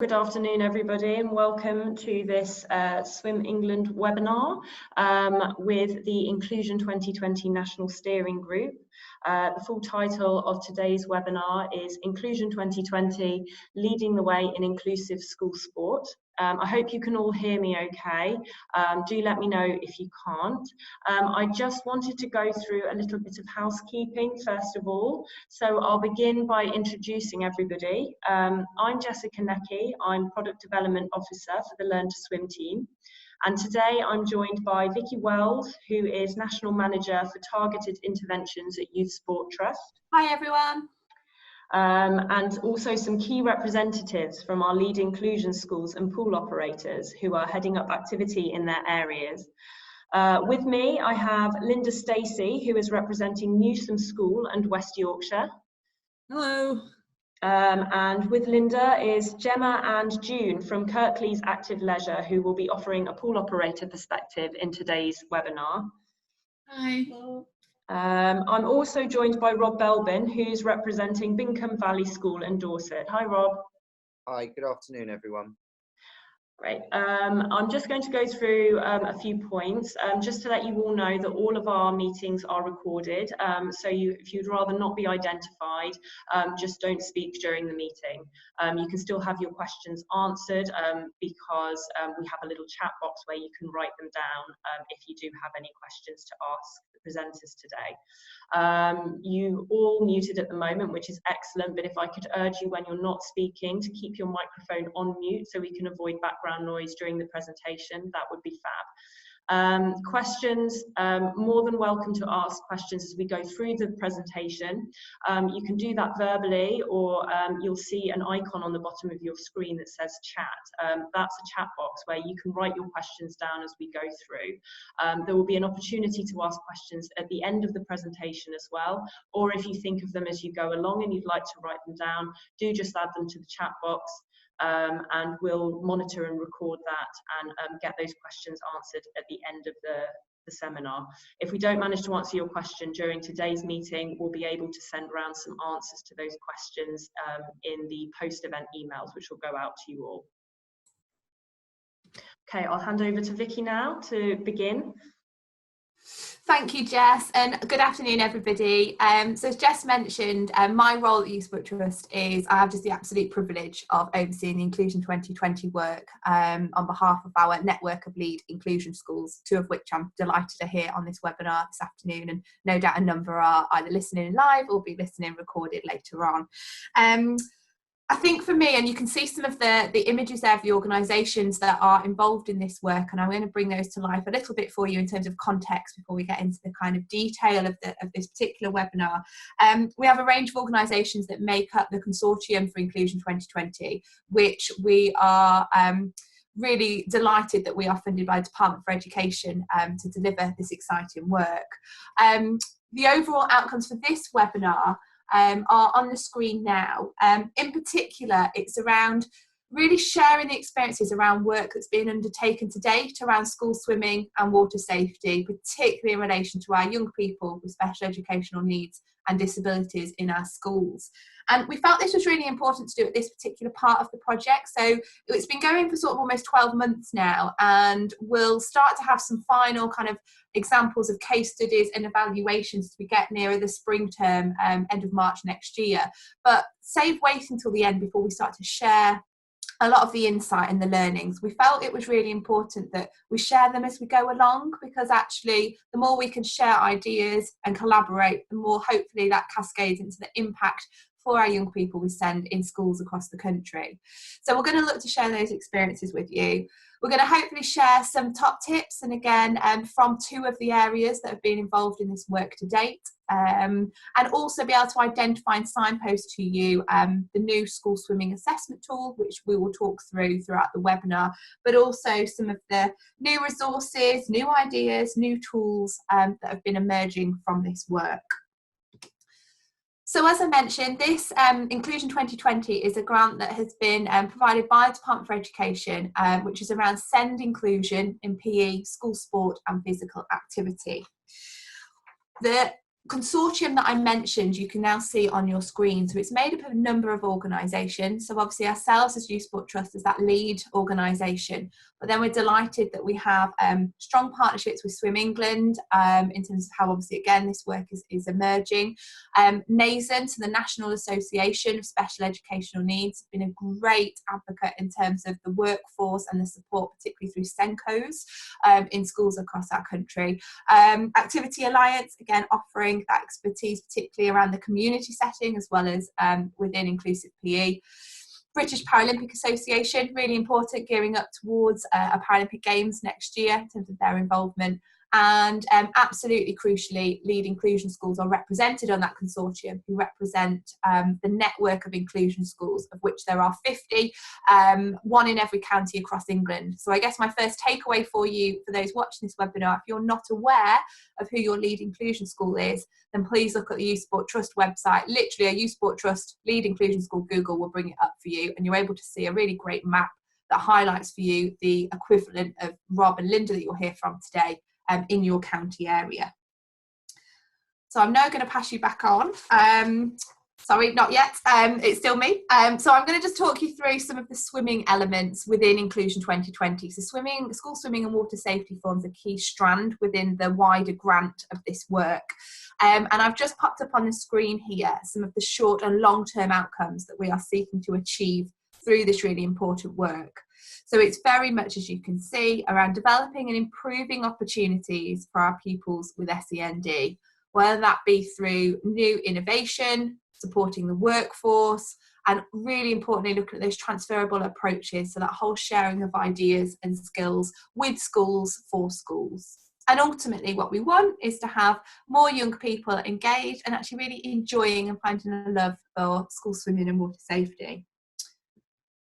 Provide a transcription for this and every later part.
Good afternoon, everybody, and welcome to this Swim England webinar with the Inclusion 2020 National Steering Group. The full title of today's webinar is Inclusion 2020, Leading the Way in Inclusive School Sport. I hope you can all hear me okay. Do let me know if you can't. I just wanted to go through a little bit of housekeeping first of all. So I'll begin by introducing everybody. I'm Jessica Necky. I'm Product Development Officer for the Learn to Swim team. And today I'm joined by Vicky Wells, who is National Manager for Targeted Interventions at Youth Sport Trust. Hi everyone. And also some key representatives from our lead inclusion schools and pool operators who are heading up activity in their areas. With me, I have Linda Stacey, who is representing Newsham School and West Yorkshire. Hello. And with Linda is Gemma and June from Kirklees Active Leisure, who will be offering a pool operator perspective in today's webinar. Hi. I'm also joined by Rob Belbin, who's representing Bingham Valley School in Dorset. Hi, Rob. Hi, good afternoon, everyone. Great. I'm just going to go through a few points, just to let you all know that all of our meetings are recorded. So if you'd rather not be identified, just don't speak during the meeting. You can still have your questions answered because we have a little chat box where you can write them down if you do have any questions to ask the presenters today. You all muted at the moment, which is excellent, but if I could urge you when you're not speaking to keep your microphone on mute so we can avoid background noise during the presentation, that would be fab. Questions, more than welcome to ask questions as we go through the presentation. You can do that verbally, or you'll see an icon on the bottom of your screen that says chat. That's a chat box where you can write your questions down as we go through. There will be an opportunity to ask questions at the end of the presentation as well, or if you think of them as you go along and you'd like to write them down, do just add them to the chat box. And we'll monitor and record that and get those questions answered at the end of the seminar. If we don't manage to answer your question during today's meeting, we'll be able to send around some answers to those questions in the post-event emails, which will go out to you all. Okay, I'll hand over to Vicky now to begin. Thank you, Jess, and good afternoon, everybody. So as Jess mentioned, my role at Youth Sport Trust is I have just the absolute privilege of overseeing the Inclusion 2020 work on behalf of our network of lead inclusion schools, two of which I'm delighted to hear on this webinar this afternoon, and no doubt a number are either listening live or be listening recorded later on. I think for me, and you can see some of the images there of the organisations that are involved in this work, and I'm going to bring those to life a little bit for you in terms of context before we get into the kind of detail of this particular webinar. We have a range of organisations that make up the Consortium for Inclusion 2020, which we are really delighted that we are funded by the Department for Education to deliver this exciting work. The overall outcomes for this webinar are on the screen now. In particular, it's around really sharing the experiences around work that's been undertaken to date around school swimming and water safety, particularly in relation to our young people with special educational needs and disabilities in our schools. And we felt this was really important to do at this particular part of the project. So it's been going for sort of almost 12 months now, and we'll start to have some final kind of examples of case studies and evaluations as we get nearer the spring term, end of March next year. But save waiting until the end before we start to share a lot of the insight and the learnings. We felt it was really important that we share them as we go along, because actually the more we can share ideas and collaborate, the more hopefully that cascades into the impact for our young people we send in schools across the country. So we're going to look to share those experiences with you. We're going to hopefully share some top tips, and again from two of the areas that have been involved in this work to date, and also be able to identify and signpost to you the new school swimming assessment tool, which we will talk through throughout the webinar, but also some of the new resources, new ideas, new tools that have been emerging from this work. So as I mentioned, this Inclusion 2020 is a grant that has been provided by the Department for Education, which is around SEND inclusion in PE, school sport and physical activity. The consortium that I mentioned, you can now see on your screen. So it's made up of a number of organisations. So obviously ourselves as Youth Sport Trust is that lead organisation, but then we're delighted that we have strong partnerships with Swim England in terms of how obviously again this work is emerging. NASEN, so the National Association of Special Educational Needs, has been a great advocate in terms of the workforce and the support, particularly through SENCOs in schools across our country. Activity Alliance, again offering that expertise particularly around the community setting as well as within inclusive PE. British Paralympic Association, really important, gearing up towards a Paralympic Games next year in terms of their involvement. And absolutely crucially, lead inclusion schools are represented on that consortium, who represent the network of inclusion schools, of which there are 50, one in every county across England. So I guess my first takeaway for you, for those watching this webinar, if you're not aware of who your lead inclusion school is, then please look at the Youth Sport Trust website. Literally, a Youth Sport Trust lead inclusion school Google will bring it up for you, and you're able to see a really great map that highlights for you the equivalent of Rob and Linda that you'll hear from today in your county area. So I'm now going to pass you back on. Sorry, not yet. It's still me. So I'm going to just talk you through some of the swimming elements within Inclusion 2020. So swimming, school swimming and water safety forms a key strand within the wider grant of this work. And I've just popped up on the screen here some of the short and long-term outcomes that we are seeking to achieve through this really important work. So it's very much, as you can see, around developing and improving opportunities for our pupils with SEND, whether that be through new innovation, supporting the workforce, and really importantly looking at those transferable approaches, so that whole sharing of ideas and skills with schools for schools. And ultimately what we want is to have more young people engaged and actually really enjoying and finding a love for school swimming and water safety.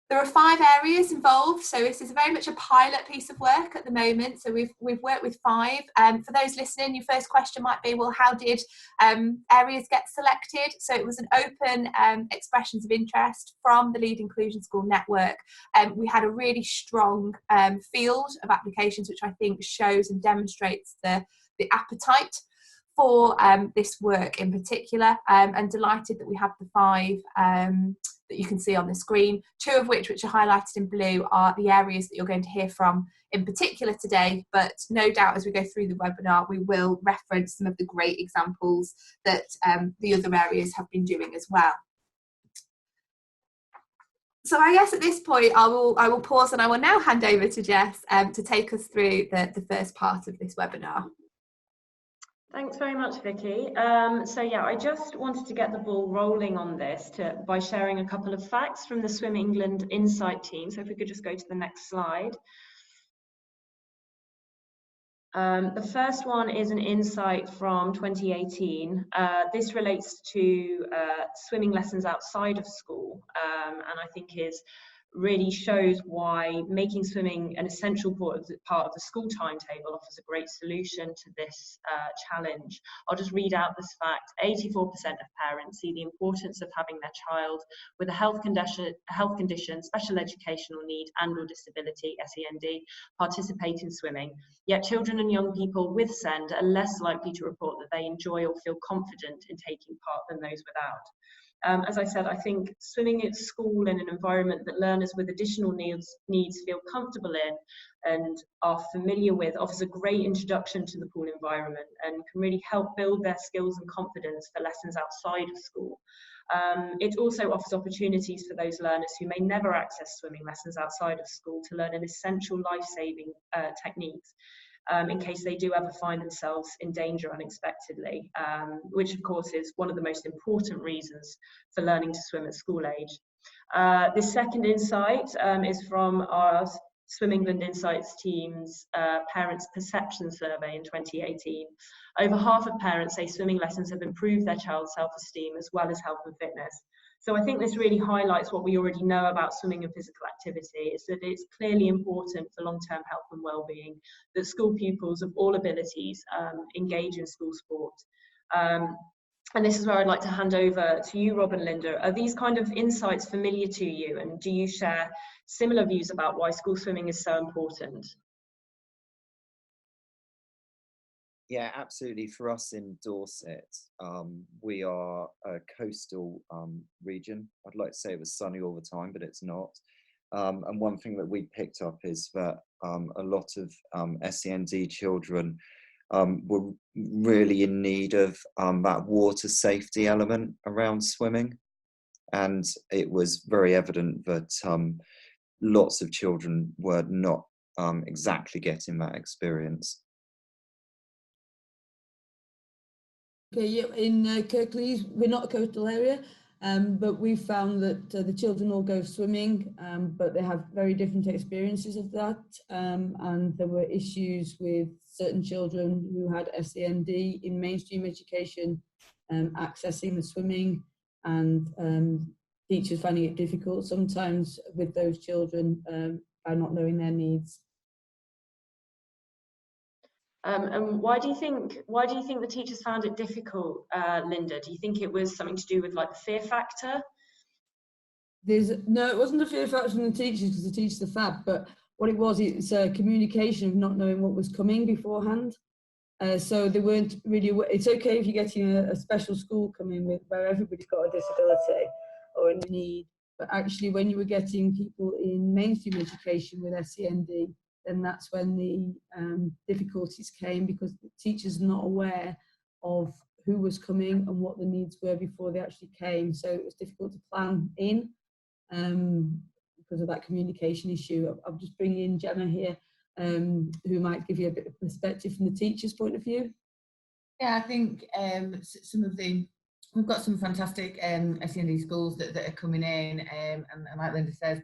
There are 5 areas involved, so this is very much a pilot piece of work at the moment. So we've worked with 5. For those listening, your first question might be, well, how did areas get selected? So it was an open expressions of interest from the Lead Inclusion School Network. We had a really strong field of applications, which I think shows and demonstrates the appetite for this work in particular, and delighted that we have the 5 that you can see on the screen, 2 of which are highlighted in blue, are the areas that you're going to hear from in particular today, but no doubt as we go through the webinar we will reference some of the great examples that the other areas have been doing as well. So I guess at this point I will pause and I will now hand over to Jess to take us through the first part of this webinar. Thanks very much, Vicky. So yeah, I just wanted to get the ball rolling on this by sharing a couple of facts from the Swim England Insight team. So if we could just go to the next slide. The first one is an insight from 2018. This relates to swimming lessons outside of school, and I think really shows why making swimming an essential part of the school timetable offers a great solution to this challenge. I'll just read out this fact. 84% of parents see the importance of having their child with a health condition, special educational need and or disability, SEND, participate in swimming. Yet children and young people with SEND are less likely to report that they enjoy or feel confident in taking part than those without. As I said, I think swimming at school in an environment that learners with additional needs feel comfortable in and are familiar with offers a great introduction to the pool environment and can really help build their skills and confidence for lessons outside of school. It also offers opportunities for those learners who may never access swimming lessons outside of school to learn an essential life-saving techniques. In case they do ever find themselves in danger unexpectedly, which of course is one of the most important reasons for learning to swim at school age. The second insight is from our Swim England Insights team's Parents Perception Survey in 2018. Over half of parents say swimming lessons have improved their child's self-esteem as well as health and fitness. So I think this really highlights what we already know about swimming and physical activity, is that it's clearly important for long-term health and well-being that school pupils of all abilities engage in school sport. And this is where I'd like to hand over to you, Rob and Linda. Are these kind of insights familiar to you, and do you share similar views about why school swimming is so important? Yeah, absolutely. For us in Dorset, we are a coastal region. I'd like to say it was sunny all the time, but it's not. And one thing that we picked up is that a lot of SEND children were really in need of that water safety element around swimming. And it was very evident that lots of children were not exactly getting that experience. Okay, yeah, in Kirklees, we're not a coastal area, but we've found that the children all go swimming, but they have very different experiences of that. And there were issues with certain children who had SEND in mainstream education, accessing the swimming, and teachers finding it difficult sometimes with those children by not knowing their needs. And why do you think the teachers found it difficult, Linda? Do you think it was something to do with like the fear factor? No, it wasn't a fear factor from the teachers because the teachers are fab, but what it was, it's a communication of not knowing what was coming beforehand. So they weren't really. It's okay if you're getting a special school coming with where everybody's got a disability or a need, but actually when you were getting people in mainstream education with SEND, then that's when the difficulties came, because the teachers are not aware of who was coming and what the needs were before they actually came. So it was difficult to plan in because of that communication issue. I'll just bring in Gemma here, who might give you a bit of perspective from the teacher's point of view. Yeah, I think we've got some fantastic SEND schools that are coming in, and like Linda says,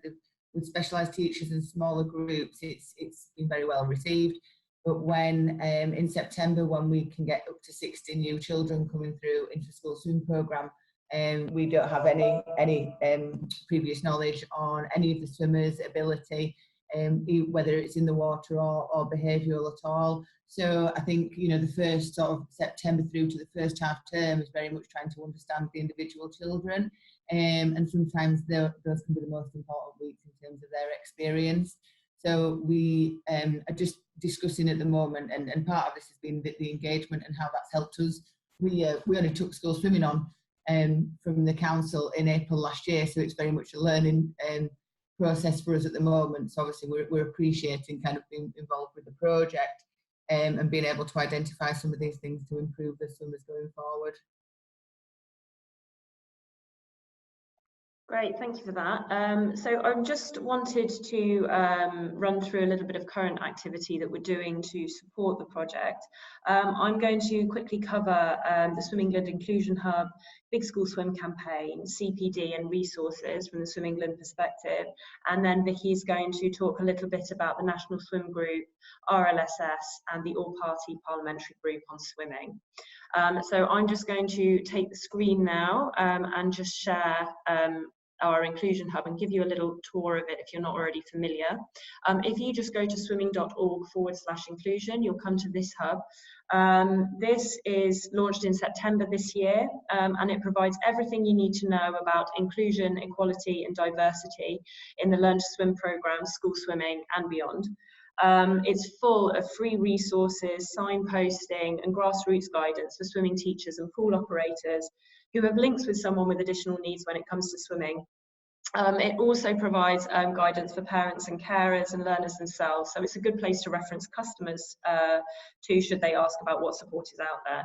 with specialised teachers and smaller groups, it's been very well received. But when in September, when we can get up to 60 new children coming through into school swim programme, we don't have any previous knowledge on any of the swimmers' ability, whether it's in the water or behavioural at all. So I think, you know, the first sort of September through to the first half term is very much trying to understand the individual children, and sometimes those can be the most important weeks in terms of their experience. So we are just discussing at the moment, and part of this has been the engagement and how that's helped us. We only took school swimming on from the council in April last year, so it's very much a learning process for us at the moment. So obviously we're appreciating kind of being involved with the project and being able to identify some of these things to improve the swimmers going forward. Great, thank you for that. So I just wanted to run through a little bit of current activity that we're doing to support the project. I'm going to quickly cover the Swim England Inclusion Hub, Big School Swim campaign, CPD and resources from the Swim England perspective, and then Vicky's going to talk a little bit about the National Swim Group, RLSS, and the All-Party Parliamentary Group on Swimming. So I'm just going to take the screen now and just share our Inclusion Hub and give you a little tour of it if you're not already familiar. If you just go to swimming.org/inclusion, you'll come to this hub. This is launched in September this year, and it provides everything you need to know about inclusion, equality and diversity in the Learn to Swim programme, school swimming and beyond. It's full of free resources, signposting and grassroots guidance for swimming teachers and pool operators who have links with someone with additional needs when it comes to swimming. It also provides guidance for parents and carers and learners themselves, so it's a good place to reference customers to should they ask about what support is out there.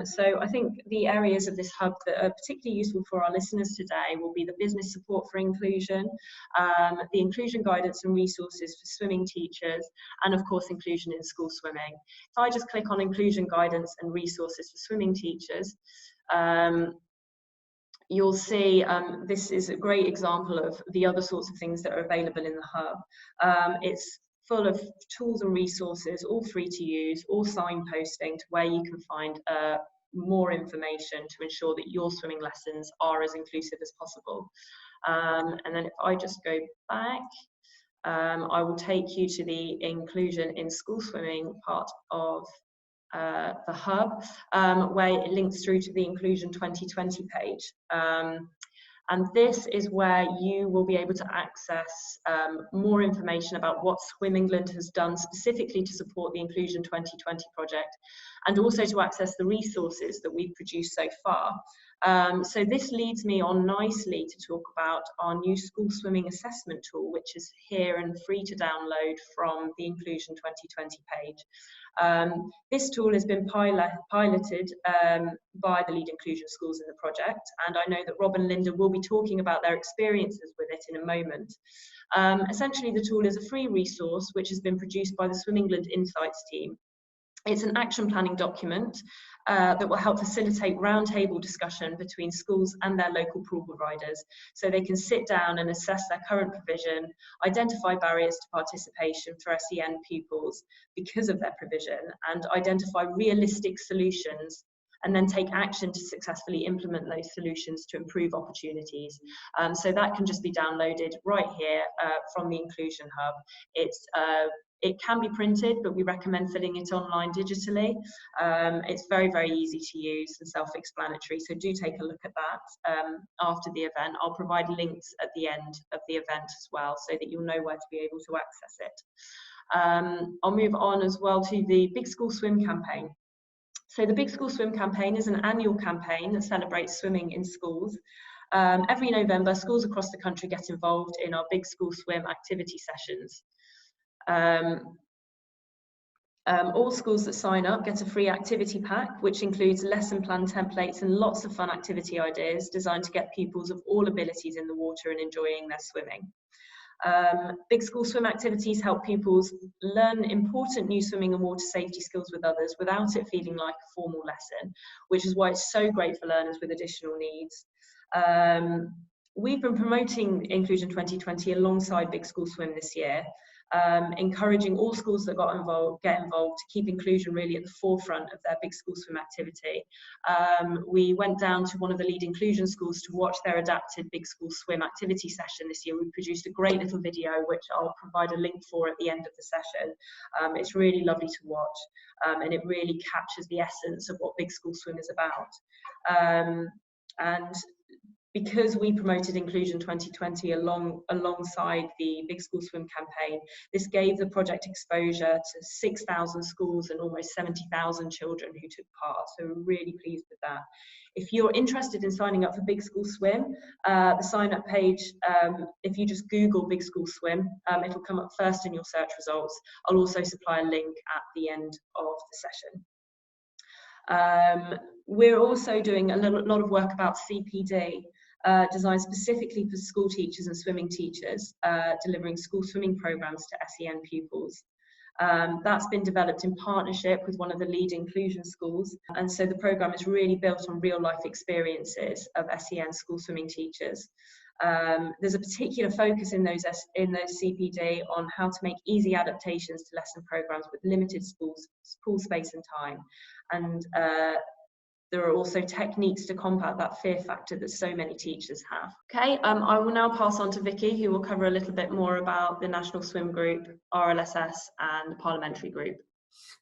So I think the areas of this hub that are particularly useful for our listeners today will be the business support for inclusion, the inclusion guidance and resources for swimming teachers, and of course inclusion in school swimming. If I just click on inclusion guidance and resources for swimming teachers, you'll see this is a great example of the other sorts of things that are available in the hub. It's full of tools and resources, all free to use, all signposting to where you can find more information to ensure that your swimming lessons are as inclusive as possible. And then if I just go back, I will take you to the inclusion in school swimming part of the hub, where it links through to the Inclusion 2020 page. And this is where you will be able to access more information about what Swim England has done specifically to support the Inclusion 2020 project, and also to access the resources that we've produced so far. So this leads me on nicely to talk about our new school swimming assessment tool, which is here and free to download from the Inclusion 2020 page. This tool has been piloted by the lead inclusion schools in the project, and I know that Rob and Linda will be talking about their experiences with it in a moment. Essentially, the tool is a free resource which has been produced by the Swim England Insights team. It's an action planning document that will help facilitate roundtable discussion between schools and their local pool providers, so they can sit down and assess their current provision, identify barriers to participation for SEN pupils because of their provision, and identify realistic solutions, and then take action to successfully implement those solutions to improve opportunities. So that can just be downloaded right here from the Inclusion Hub. It can be printed, but we recommend filling it online digitally. It's very, very easy to use and self-explanatory, so do take a look at that after the event. I'll provide links at the end of the event as well, so that you'll know where to be able to access it. I'll move on as well to the Big School Swim campaign. So the Big School Swim campaign is an annual campaign that celebrates swimming in schools. Every November, schools across the country get involved in our Big School Swim activity sessions. All schools that sign up get a free activity pack, which includes lesson plan templates and lots of fun activity ideas designed to get pupils of all abilities in the water and enjoying their swimming. Big School Swim activities help pupils learn important new swimming and water safety skills with others without it feeling like a formal lesson, which is why it's so great for learners with additional needs. We've been promoting Inclusion 2020 alongside Big School Swim this year, encouraging all schools that get involved to keep inclusion really at the forefront of their Big School Swim activity. We went down to one of the lead inclusion schools to watch their adapted Big School Swim activity session this year. We produced a great little video, which I'll provide a link for at the end of the session. It's really lovely to watch, and it really captures the essence of what Big School Swim is about. And because we promoted Inclusion 2020 alongside the Big School Swim campaign, this gave the project exposure to 6,000 schools and almost 70,000 children who took part. So we're really pleased with that. If you're interested in signing up for Big School Swim, the sign up page, if you just Google Big School Swim, it'll come up first in your search results. I'll also supply a link at the end of the session. We're also doing a lot of work about CPD, designed specifically for school teachers and swimming teachers, delivering school swimming programs to SEN pupils. That's been developed in partnership with one of the lead inclusion schools, and so the program is really built on real life experiences of SEN school swimming teachers. There's a particular focus in those CPD on how to make easy adaptations to lesson programs with limited pool space and time, and there are also techniques to combat that fear factor that so many teachers have. Okay, I will now pass on to Vicky, who will cover a little bit more about the National Swim Group, RLSS and the Parliamentary Group.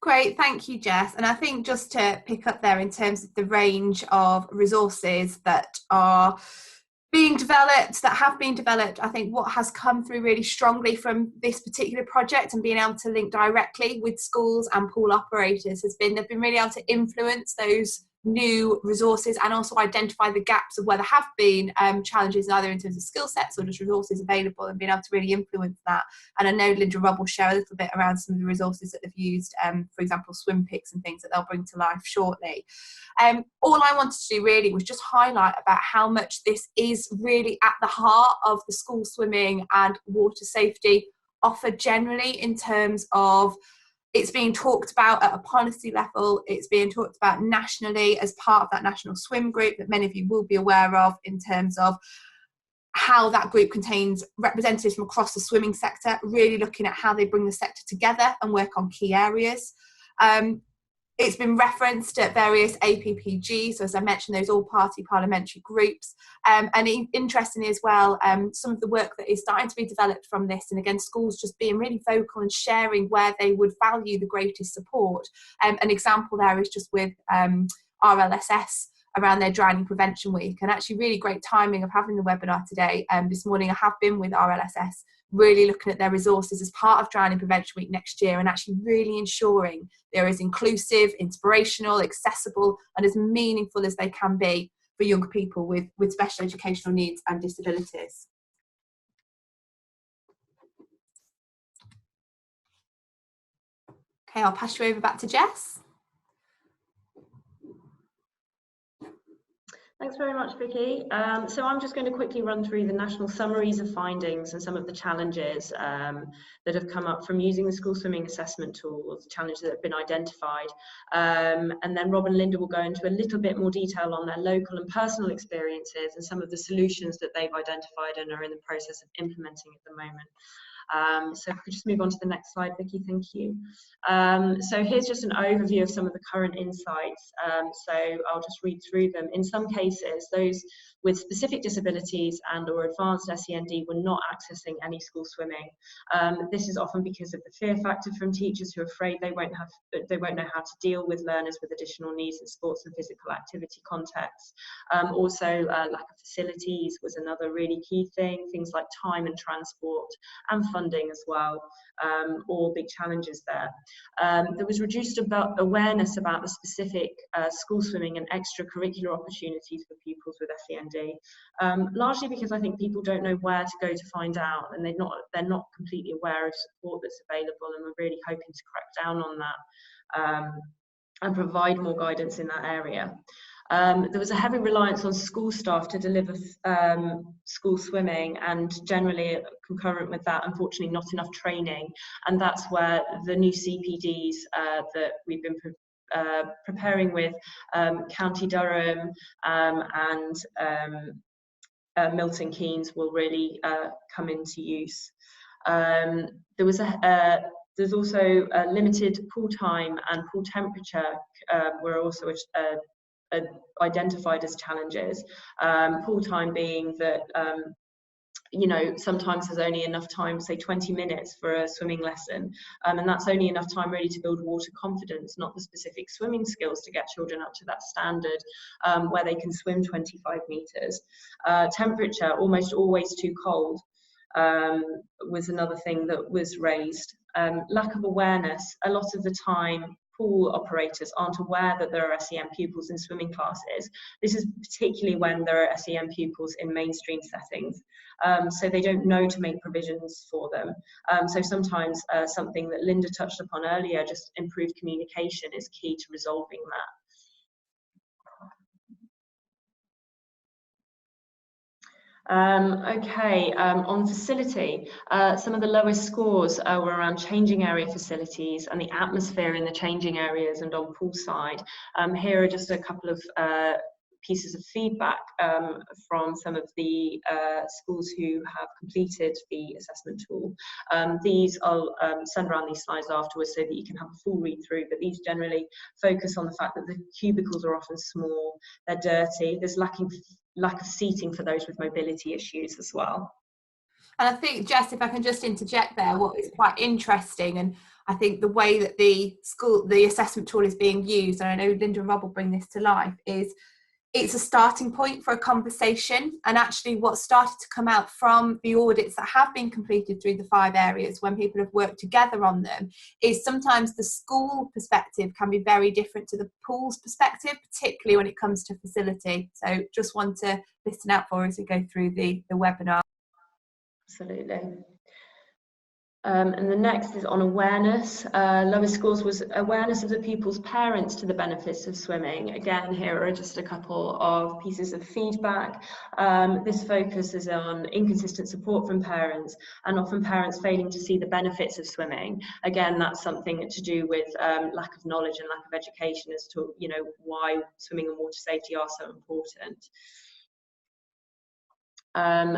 Great, thank you, Jess. And I think just to pick up there in terms of the range of resources that are being developed, that have been developed, I think what has come through really strongly from this particular project and being able to link directly with schools and pool operators has been they've been really able to influence those new resources and also identify the gaps of where there have been challenges either in terms of skill sets or just resources available, and being able to really influence that. And I know Linda Rob will share a little bit around some of the resources that they've used, for example swim picks and things that they'll bring to life shortly. All I wanted to do really was just highlight about how much this is really at the heart of the school swimming and water safety offer generally, in terms of it's being talked about at a policy level, it's being talked about nationally as part of that National Swim Group that many of you will be aware of, in terms of how that group contains representatives from across the swimming sector, really looking at how they bring the sector together and work on key areas. It's been referenced at various APPGs, so as I mentioned, those all-party parliamentary groups. And interestingly as well, some of the work that is starting to be developed from this, and again, schools just being really vocal and sharing where they would value the greatest support. An example there is just with RLSS around their drowning prevention week. And actually really great timing of having the webinar today. This morning I have been with RLSS, really looking at their resources as part of Drowning Prevention Week next year, and actually really ensuring they're as inclusive, inspirational, accessible, and as meaningful as they can be for young people with special educational needs and disabilities. Okay, I'll pass you over back to Jess. Thanks very much, Vicky. So I'm just going to quickly run through the national summaries of findings and some of the challenges that have come up from using the school swimming assessment tool, or the challenges that have been identified. And then Rob and Linda will go into a little bit more detail on their local and personal experiences and some of the solutions that they've identified and are in the process of implementing at the moment. So if we could just move on to the next slide, Vicky, thank you. So here's just an overview of some of the current insights. So I'll just read through them. In some cases, those with specific disabilities and or advanced SEND were not accessing any school swimming. This is often because of the fear factor from teachers who are afraid they won't know how to deal with learners with additional needs in sports and physical activity contexts. Also, lack of facilities was another really key thing, things like time and transport and funding as well, all big challenges there. There was reduced awareness about the specific school swimming and extracurricular opportunities for pupils with SEND, largely because I think people don't know where to go to find out, and they're not completely aware of support that's available, and we're really hoping to crack down on that and provide more guidance in that area. There was a heavy reliance on school staff to deliver school swimming, and generally concurrent with that, unfortunately, not enough training. And that's where the new CPDs that we've been preparing with County Durham and Milton Keynes will really come into use. There's also limited pool time and pool temperature were also identified as challenges. Pool time being that you know, sometimes there's only enough time, say 20 minutes for a swimming lesson, and that's only enough time really to build water confidence, not the specific swimming skills to get children up to that standard where they can swim 25 meters. Temperature, almost always too cold, was another thing that was raised. Lack of awareness, a lot of the time pool operators aren't aware that there are SEN pupils in swimming classes. This is particularly when there are SEN pupils in mainstream settings. So they don't know to make provisions for them. So sometimes something that Linda touched upon earlier, just improved communication, is key to resolving that. On facility, some of the lowest scores were around changing area facilities and the atmosphere in the changing areas and on poolside. Here are just a couple of pieces of feedback from some of the schools who have completed the assessment tool. These I'll send around these slides afterwards so that you can have a full read through, but these generally focus on the fact that the cubicles are often small, they're dirty, there's lack of seating for those with mobility issues as well. And I think, Jess, if I can just interject there, what is quite interesting, and I think the way that the assessment tool is being used, and I know Linda and Rob will bring this to life, is it's a starting point for a conversation. And actually what started to come out from the audits that have been completed through the 5 areas when people have worked together on them is sometimes the school perspective can be very different to the pool's perspective, particularly when it comes to facility. So just want to listen out for as we go through the webinar. Absolutely. And the next is on awareness. Lowest scores was awareness of the pupils' parents to the benefits of swimming. Again, here are just a couple of pieces of feedback. This focuses on inconsistent support from parents and often parents failing to see the benefits of swimming. Again, that's something to do with lack of knowledge and lack of education as to, you know, why swimming and water safety are so important.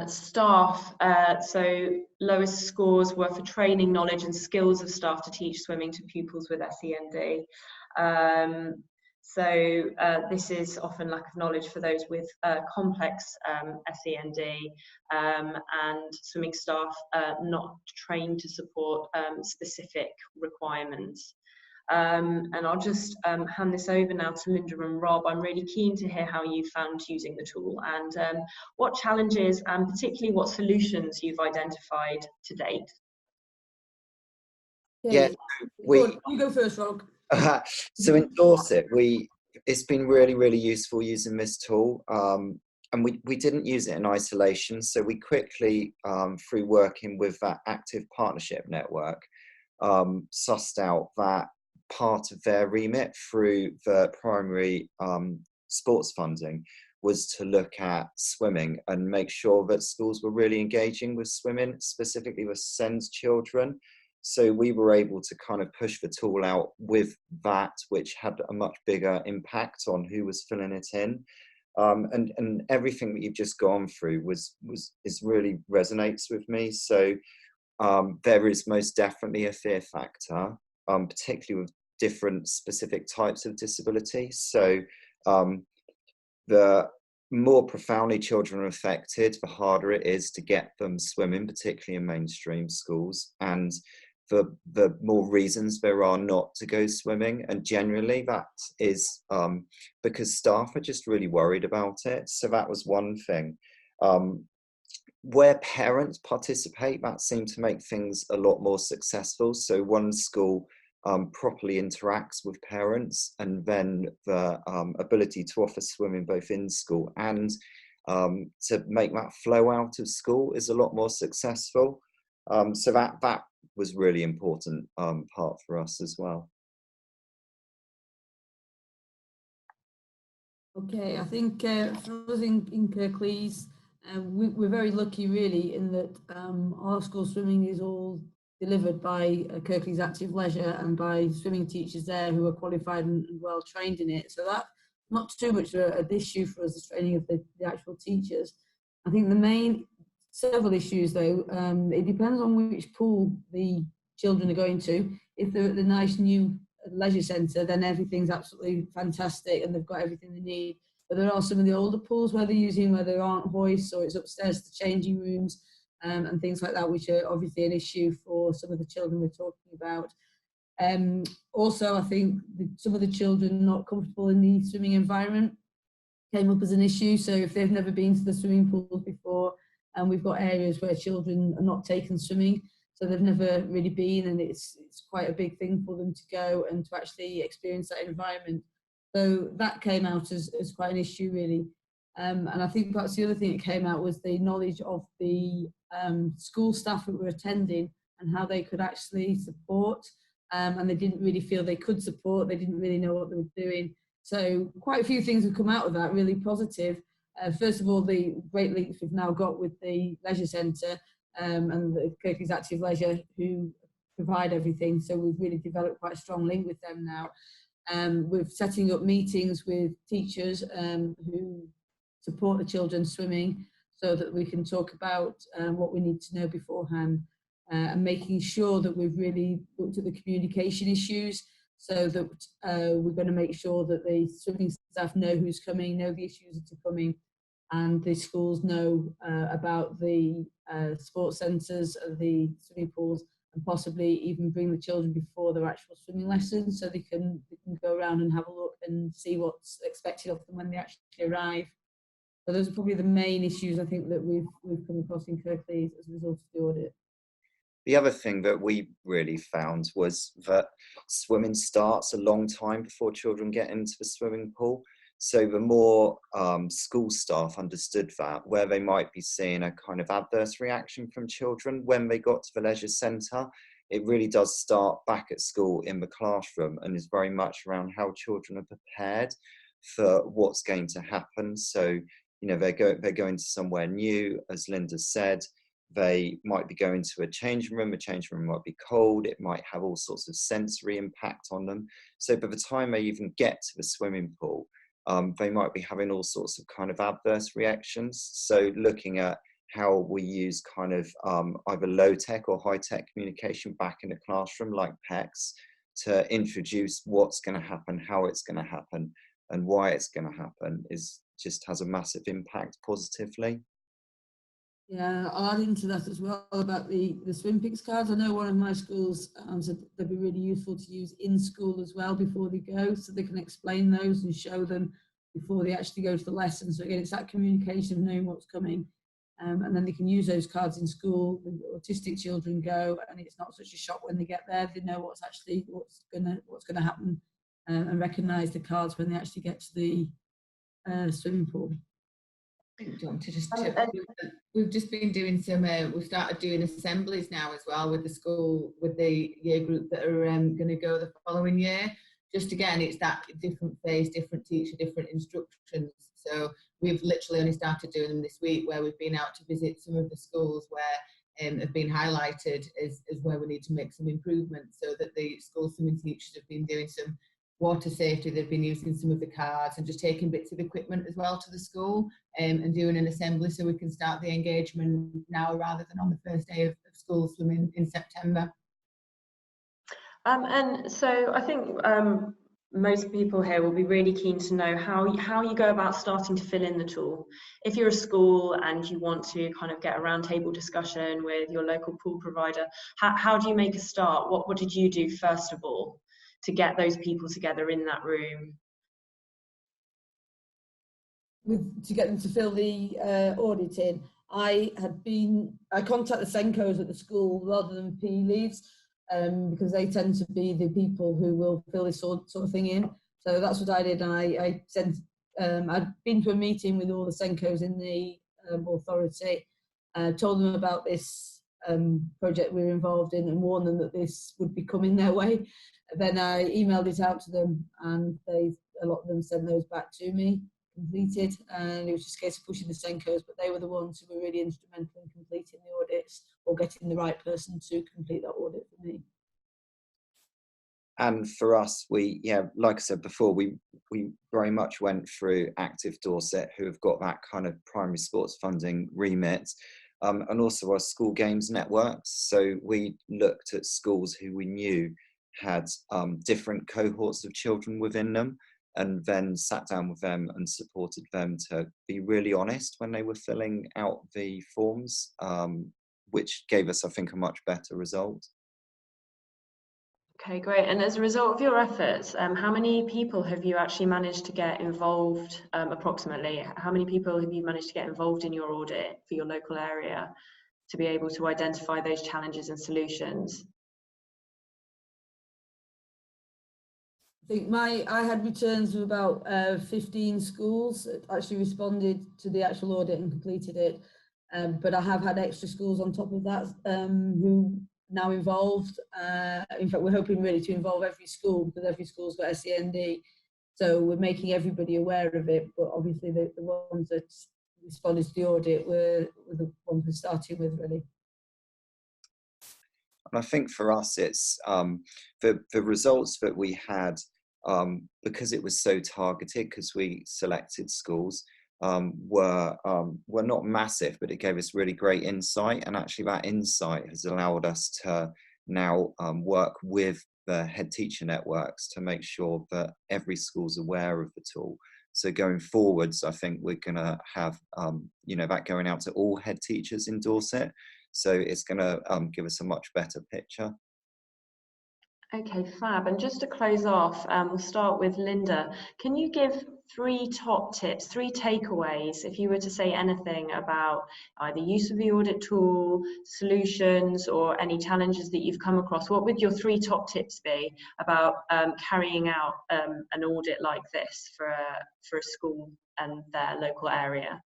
Staff, so lowest scores were for training, knowledge and skills of staff to teach swimming to pupils with SEND. This is often lack of knowledge for those with complex SEND and swimming staff not trained to support specific requirements. And I'll just hand this over now to Linda and Rob. I'm really keen to hear how you found using the tool and what challenges and particularly what solutions you've identified to date. Yeah, You go first, Rob. so in Dorset, it's been really, really useful using this tool. And we didn't use it in isolation. So we quickly, through working with that active partnership network, sussed out that part of their remit through the primary sports funding was to look at swimming and make sure that schools were really engaging with swimming, specifically with SEND children. So we were able to kind of push the tool out with that, which had a much bigger impact on who was filling it in. And everything that you've just gone through is really resonates with me. So there is most definitely a fear factor, particularly with different specific types of disability. So the more profoundly children are affected, the harder it is to get them swimming, particularly in mainstream schools. And the more reasons there are not to go swimming, and generally that is because staff are just really worried about it. So that was one thing. Where parents participate, that seemed to make things a lot more successful. So one school properly interacts with parents, and then the ability to offer swimming both in school and to make that flow out of school is a lot more successful. So that was really important part for us as well. Okay, I think for us in Kirklees, we're very lucky really in that our school swimming is all delivered by Kirklees Active Leisure and by swimming teachers there who are qualified and well trained in it. So that's not too much an issue for us, the training of the actual teachers. I think the main several issues though, it depends on which pool the children are going to. If they're at the nice new leisure centre, then everything's absolutely fantastic and they've got everything they need. But there are some of the older pools where there aren't hoists or it's upstairs to changing rooms and things like that, which are obviously an issue for some of the children we're talking about. Also, I think some of the children not comfortable in the swimming environment came up as an issue. So if they've never been to the swimming pools before, and we've got areas where children are not taken swimming, so they've never really been, and it's quite a big thing for them to go and to actually experience that environment. So that came out as quite an issue really. And I think perhaps the other thing that came out was the knowledge of the school staff that were attending and how they could actually support, and they didn't really feel they could support, they didn't really know what they were doing. So quite a few things have come out of that, really positive. First of all, the great links we've now got with the leisure centre and the Kirklees Active Leisure who provide everything. So we've really developed quite a strong link with them now. We're setting up meetings with teachers who support the children swimming so that we can talk about what we need to know beforehand and making sure that we've really looked at the communication issues so that we're going to make sure that the swimming staff know who's coming, know the issues that are coming, and the schools know about the sports centres, the swimming pools, and possibly even bring the children before their actual swimming lessons so they can go around and have a look and see what's expected of them when they actually arrive. So those are probably the main issues I think that we've come across in Kirklees as a result of the audit. The other thing that we really found was that swimming starts a long time before children get into the swimming pool. So the more school staff understood that, where they might be seeing a kind of adverse reaction from children when they got to the leisure centre, it really does start back at school in the classroom and is very much around how children are prepared for what's going to happen. So, you know, they're going to somewhere new, as Linda said. They might be going to a changing room. The changing room might be cold. It might have all sorts of sensory impact on them. So by the time they even get to the swimming pool, they might be having all sorts of kind of adverse reactions. So looking at how we use kind of either low-tech or high-tech communication back in the classroom, like PECs, to introduce what's going to happen, how it's going to happen, and why it's going to happen just has a massive impact positively. Yeah, I'll add into that as well about the swim picks cards. I know one of my schools said they'd be really useful to use in school as well before they go, so they can explain those and show them before they actually go to the lesson. So again, it's that communication of knowing what's coming, and then they can use those cards in school. The autistic children go, and it's not such a shock when they get there. They know what's gonna happen, and recognise the cards when they actually get to the swimming pool. John, to just chip, we've just been doing some, we've started doing assemblies now as well with the school, with the year group that are going to go the following year. Just again, it's that different phase, different teacher, different instructions. So we've literally only started doing them this week, where we've been out to visit some of the schools where have been highlighted as where we need to make some improvements, so that the school swimming teachers have been doing some water safety. They've been using some of the cards and just taking bits of equipment as well to the school, and doing an assembly, so we can start the engagement now rather than on the first day of school swimming in September. And so I think most people here will be really keen to know how you go about starting to fill in the tool. If you're a school and you want to kind of get a roundtable discussion with your local pool provider, how do you make a start? What did you do first of all to get those people together in that room? To get them to fill the audit in, I contacted the Senkos at the school rather than PE leads, because they tend to be the people who will fill this sort of thing in. So that's what I did. And I sent, I'd been to a meeting with all the Senkos in the authority, told them about this project we were involved in and warned them that this would be coming their way. Then I emailed it out to them, and a lot of them sent those back to me, completed, and it was just a case of pushing the Senkos, but they were the ones who were really instrumental in completing the audits or getting the right person to complete that audit for me. And for us, like I said before, we very much went through Active Dorset, who have got that kind of primary sports funding remit, and also our school games networks. So we looked at schools who we knew had different cohorts of children within them, and then sat down with them and supported them to be really honest when they were filling out the forms, which gave us, I think, a much better result. Okay, great. And as a result of your efforts, how many people have you actually managed to get involved, approximately? How many people have you managed to get involved in your audit for your local area to be able to identify those challenges and solutions? I think I had returns of about 15 schools that actually responded to the actual audit and completed it. But I have had extra schools on top of that who now involved. In fact, we're hoping really to involve every school, because every school's got SEND. So we're making everybody aware of it, but obviously the ones that responded to the audit were the ones we're starting with, really. And I think for us, it's the results that we had, because it was so targeted, because we selected schools, were not massive, but it gave us really great insight. And actually that insight has allowed us to now work with the head teacher networks to make sure that every school's aware of the tool. So going forwards, I think we're going to have that going out to all head teachers in Dorset. So it's going to give us a much better picture. Okay, fab. And just to close off, we'll start with Linda. Can you give 3 top tips, 3 takeaways, if you were to say anything about either use of the audit tool, solutions, or any challenges that you've come across? What would your 3 top tips be about carrying out an audit like this for a school and their local area?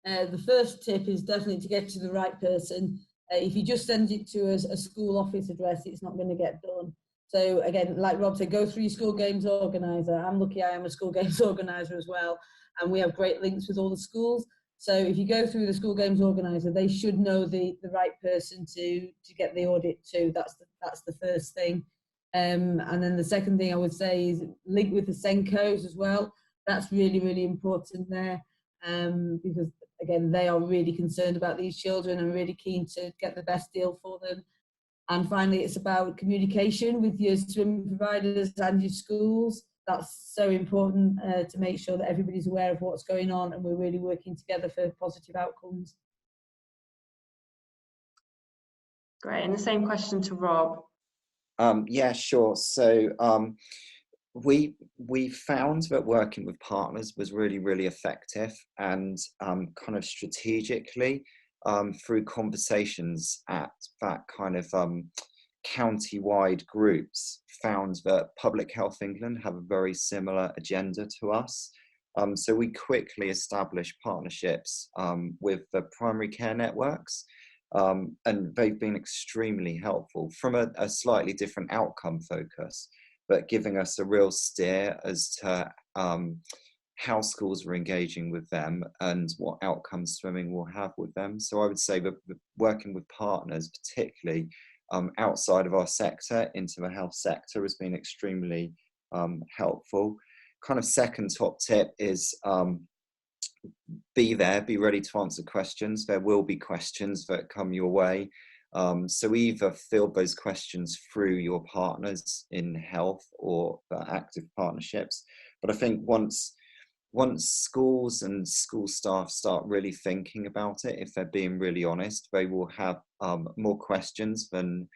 The first tip is definitely to get to the right person. If you just send it to a school office address, it's not going to get done. So again, like Rob said, go through your school games organizer. I'm lucky I am a school games organizer as well, and we have great links with all the schools. So if you go through the school games organizer, they should know the right person to get the audit to. That's the first thing. And then the second thing I would say is link with the Senkos as well. That's really, really important there, because again, they are really concerned about these children and really keen to get the best deal for them. And finally, it's about communication with your swim providers and your schools. That's so important to make sure that everybody's aware of what's going on and we're really working together for positive outcomes. Great, and the same question to Rob. Yeah, sure. So we found that working with partners was really, really effective, and kind of strategically through conversations at that kind of county-wide groups, found that Public Health England have a very similar agenda to us. So we quickly established partnerships with the primary care networks, and they've been extremely helpful from a slightly different outcome focus, but giving us a real steer as to how schools are engaging with them and what outcomes swimming will have with them. So I would say that working with partners, particularly outside of our sector into the health sector, has been extremely helpful. Kind of second top tip is be there, be ready to answer questions. There will be questions that come your way. So either field those questions through your partners in health or active partnerships. But I think once schools and school staff start really thinking about it, if they're being really honest, they will have more questions than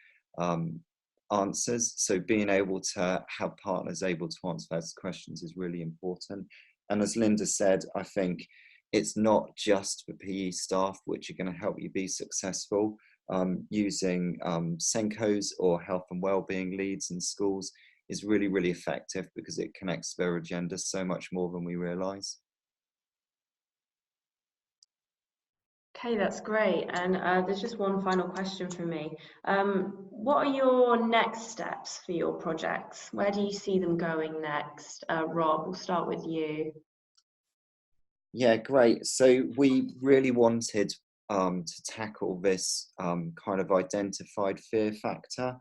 answers. So being able to have partners able to answer those questions is really important. And as Linda said, I think it's not just the PE staff which are going to help you be successful. Using Senkos or health and wellbeing leads in schools is really, really effective because it connects their agenda so much more than we realise. Okay, that's great. And there's just one final question from me. What are your next steps for your projects? Where do you see them going next? Rob, we'll start with you. Yeah, great. So we really wanted to tackle this kind of identified fear factor.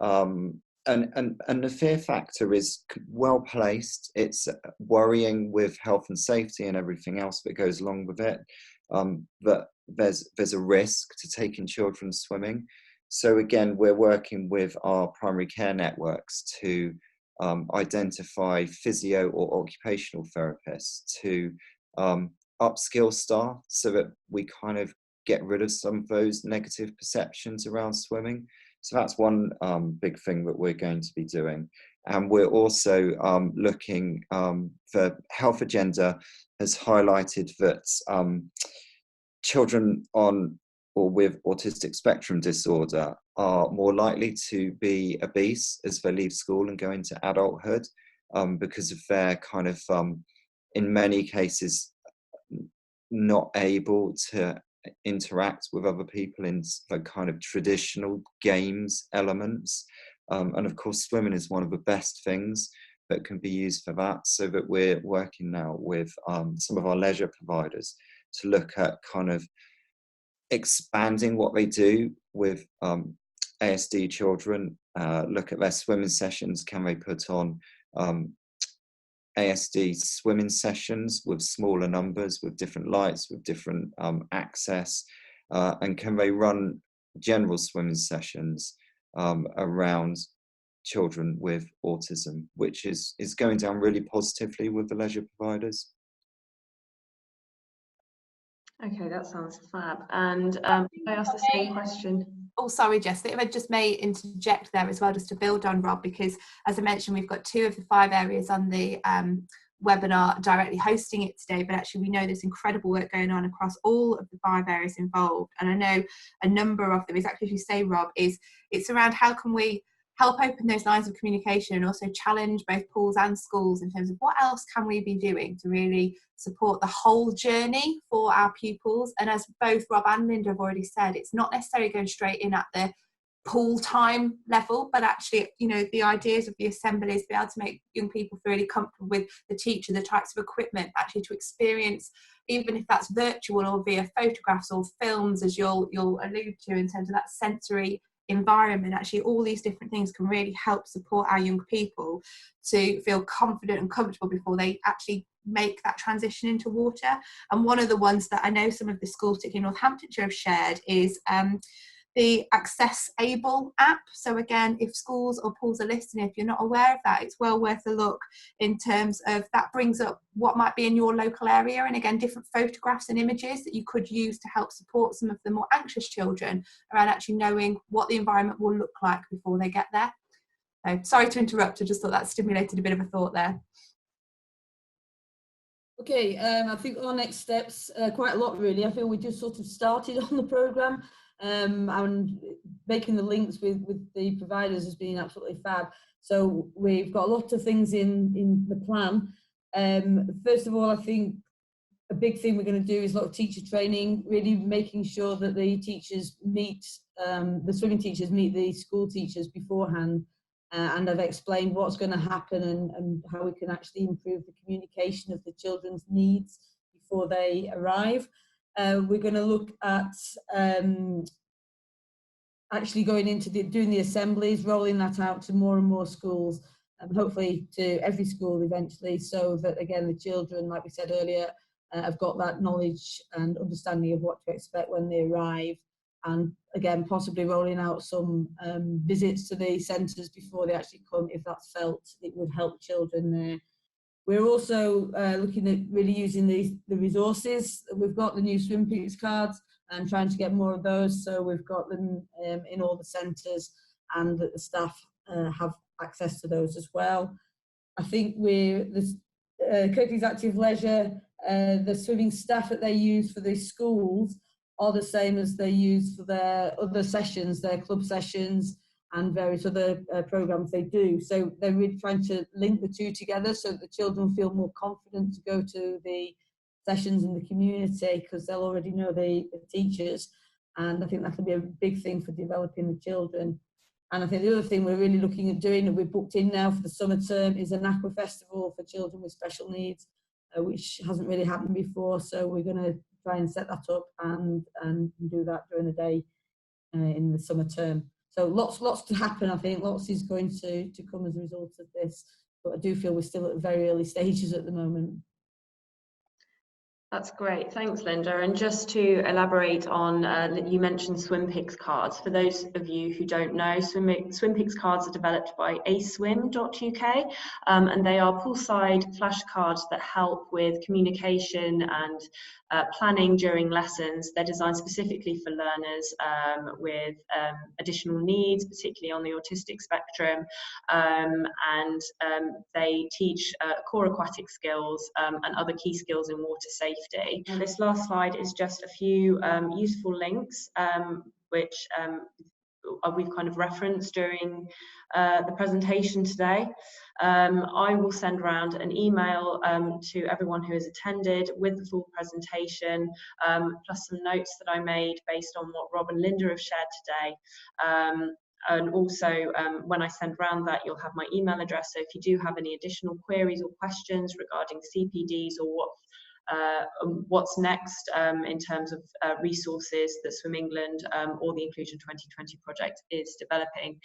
And the fear factor is well placed. It's worrying with health and safety and everything else that goes along with it. That there's a risk to taking children swimming. So again, we're working with our primary care networks to identify physio or occupational therapists to upskill staff so that we kind of get rid of some of those negative perceptions around swimming. So that's one big thing that we're going to be doing. And we're also looking, the health agenda has highlighted that children on or with autistic spectrum disorder are more likely to be obese as they leave school and go into adulthood because of their kind of, in many cases, not able to interact with other people in the kind of traditional games elements. And of course, swimming is one of the best things that can be used for that. So that we're working now with some of our leisure providers to look at kind of expanding what they do with ASD children, look at their swimming sessions. Can they put on ASD swimming sessions with smaller numbers, with different lights, with different access, and can they run general swimming sessions around children with autism, which is going down really positively with the leisure providers. Okay, that sounds fab. And I asked the same question. Oh, sorry, Jess, if I just may interject there as well, just to build on Rob, because as I mentioned, we've got 2 of the 5 areas on the webinar directly hosting it today, but actually we know there's incredible work going on across all of the 5 areas involved. And I know a number of them, exactly as you say, Rob, it's around how can we help open those lines of communication and also challenge both pools and schools in terms of what else can we be doing to really support the whole journey for our pupils. And as both Rob and Linda have already said, it's not necessarily going straight in at the pool time level, but actually, you know, the ideas of the assembly is to be able to make young people feel really comfortable with the teacher, the types of equipment, actually to experience, even if that's virtual or via photographs or films, as you'll allude to in terms of that sensory environment. Actually, all these different things can really help support our young people to feel confident and comfortable before they actually make that transition into water. And one of the ones that I know some of the schools, particularly in Northamptonshire, have shared is the Access Able app. So again, if schools or pools are listening, if you're not aware of that, it's well worth a look in terms of that brings up what might be in your local area, and again, different photographs and images that you could use to help support some of the more anxious children around actually knowing what the environment will look like before they get there. So, sorry to interrupt, I just thought that stimulated a bit of a thought there. Okay, I think our next steps, quite a lot really. I feel we just sort of started on the programme, and making the links with the providers has been absolutely fab. So we've got a lot of things in the plan. First of all, I think a big thing we're going to do is a lot of teacher training, really making sure that the teachers meet, the swimming teachers meet the school teachers beforehand. And I've explained what's going to happen and how we can actually improve the communication of the children's needs before they arrive. We're going to look at actually going into doing the assemblies, rolling that out to more and more schools, and hopefully to every school eventually, so that again the children, like we said earlier, have got that knowledge and understanding of what to expect when they arrive. And again, possibly rolling out some visits to the centres before they actually come, if that's felt it would help children there. We're also looking at really using the resources. We've got the new SwimPix cards and trying to get more of those, so we've got them in all the centres, and that the staff have access to those as well. I think Kirklees Active Leisure, the swimming staff that they use for the schools are the same as they use for their other sessions, their club sessions and various other programs they do. So they're really trying to link the two together so that the children feel more confident to go to the sessions in the community, because they'll already know the teachers. And I think that can be a big thing for developing the children. And I think the other thing we're really looking at doing, and we've booked in now for the summer term, is an aqua festival for children with special needs, which hasn't really happened before. So we're going to try and set that up and do that during the day in the summer term. So lots to happen. I think lots is going to come as a result of this, but I do feel we're still at very early stages at the moment. That's great, thanks Linda. And just to elaborate on, you mentioned SwimPix cards. For those of you who don't know, SwimPix cards are developed by aswim.uk, and they are poolside flashcards that help with communication and planning during lessons. They're designed specifically for learners with additional needs, particularly on the autistic spectrum, and they teach core aquatic skills and other key skills in water safety. And this last slide is just a few useful links which we've kind of referenced during the presentation today. I will send around an email to everyone who has attended with the full presentation, plus some notes that I made based on what Rob and Linda have shared today. And also, when I send around that, you'll have my email address. So if you do have any additional queries or questions regarding CPDs or what's next in terms of resources that Swim England or the Inclusion 2020 project is developing,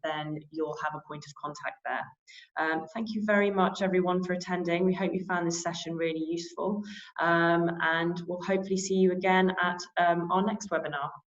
then you'll have a point of contact there. Thank you very much everyone for attending. We hope you found this session really useful, and we'll hopefully see you again at our next webinar.